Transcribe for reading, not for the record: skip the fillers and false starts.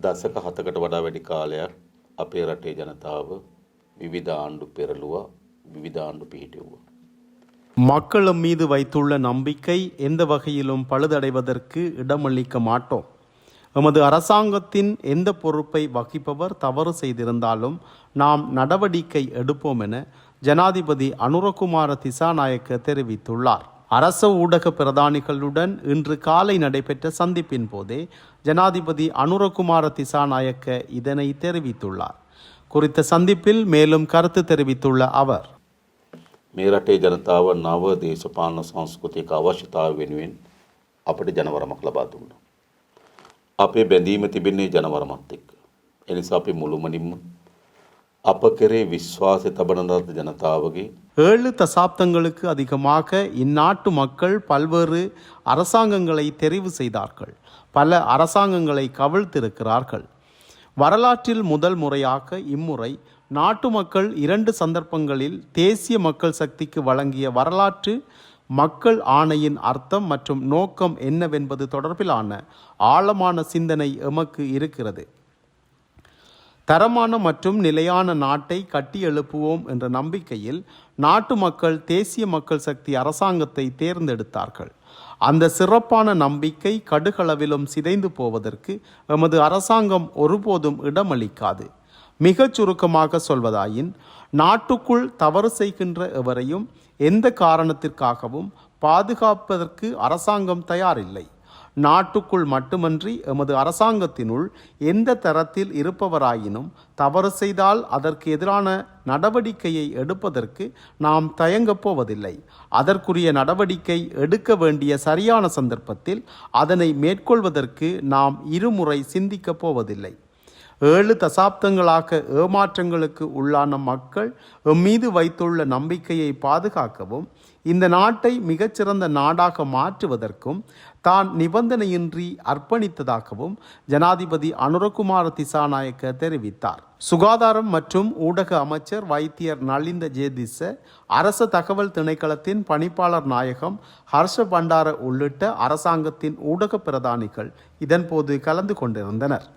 දශක 7කට වඩා වැඩි කාලයක් අපේ රටේ ජනතාව විවිධ ආණ්ඩු පෙරළුවා, විවිධ ආණ්ඩු පිහිටුවා. மக்களும் மீது வைத்துள்ள நம்பிக்கை எந்த வகையிலும் பழுதடைவதற்கு இடமளிக்க மாட்டோம். எமது அரசாங்கத்தின் எந்த பொறுப்பை வகிப்பவர் தவறு செய்திருந்தாலும் நாம் நடவடிக்கை எடுப்போம் என ஜனாதிபதி அனுரகுமார திசாநாயக்க தெரிவித்துள்ளார். அரச ஊடக பிரதானிகளுடன் இன்று காலை நடைபெற்ற சந்திப்பின் போதே ஜனாதிபதி அனுரகுமார திசாநாயக்க இதனை தெரிவித்துள்ளார். குறித்த சந்திப்பில் மேலும் கருத்து தெரிவித்துள்ள அவர், මේ රටේ ජනතාව නව දේශපාලන සංස්කෘතික අවශ්‍යතාව වෙනුවෙන් අපිට ජනවරමක් ලබා දුන්නා. අපේ බැඳීම තිබෙන්නේ ජනවරමත් එක්ක. ඒ නිසා අපි මුළුමනින්ම අප කෙරේ විශ්වාසය තබන ලද ජනතාවගේ 7 தசாப்தங்களுக்கு அதிகமாக இந்நாட்டு மக்கள் பல்வேறு அரசாங்கங்களை தெரிவு செய்தார்கள். பல அரசாங்கங்களை கவிழ்த்திருக்கிறார்கள். வரலாற்றில் முதல் முறையாக இம்முறை நாட்டு மக்கள் 2 சந்தர்ப்பங்களில் தேசிய மக்கள் சக்திக்கு வழங்கிய வரலாற்று மக்கள் ஆணையின் அர்த்தம் மற்றும் நோக்கம் என்னவென்பது தொடர்பிலான ஆழமான சிந்தனை எமக்கு இருக்கிறது. தரமான மற்றும் நிலையான நாட்டை கட்டியெழுப்புவோம் என்ற நம்பிக்கையில் நாட்டு மக்கள் தேசிய மக்கள் சக்தி அரசாங்கத்தை தேர்ந்தெடுத்தார்கள். அந்த சிறப்பான நம்பிக்கை கடுகளவிலும் சிதைந்து போவதற்கு எமது அரசாங்கம் ஒருபோதும் இடமளிக்காது. மிகச் சுருக்கமாக சொல்வதாயின், நாட்டுக்குள் தவறு செய்கின்ற எவரையும் எந்த காரணத்திற்காகவும் பாதுகாப்பதற்கு அரசாங்கம் தயாரில்லை. நாட்டுக்குள் மட்டுமன்றி எமது அரசாங்கத்தினுள் எந்த தரத்தில் இருப்பவராயினும் தவறு செய்தால் அதற்கு எதிரான நடவடிக்கையை எடுப்பதற்கு நாம் தயங்கப் போவதில்லை. அதற்குரிய நடவடிக்கை எடுக்க வேண்டிய சரியான சந்தர்ப்பத்தில் அதனை மேற்கொள்வதற்கு நாம் இருமுறை சிந்திக்கப் போவதில்லை. 7 தசாப்தங்களாக ஏமாற்றங்களுக்கு உள்ளான மக்கள் மீது வைத்துள்ள நம்பிக்கையை பாதுகாக்கவும் இந்த நாட்டை மிகச்சிறந்த நாடாக மாற்றுவதற்கும் தான் நிபந்தனையின்றி அர்ப்பணித்ததாகவும் ஜனாதிபதி அனுரகுமார திசாநாயக்க தெரிவித்தார். சுகாதாரம் மற்றும் ஊடக அமைச்சர் வைத்தியர் நலிந்த ஜேதிச, அரச தகவல் திணைக்களத்தின் பணிப்பாளர் நாயகம் ஹர்ஷ பண்டார உள்ளிட்ட அரசாங்கத்தின் ஊடக பிரதானிகள் இதன்போது கலந்து கொண்டிருந்தனர்.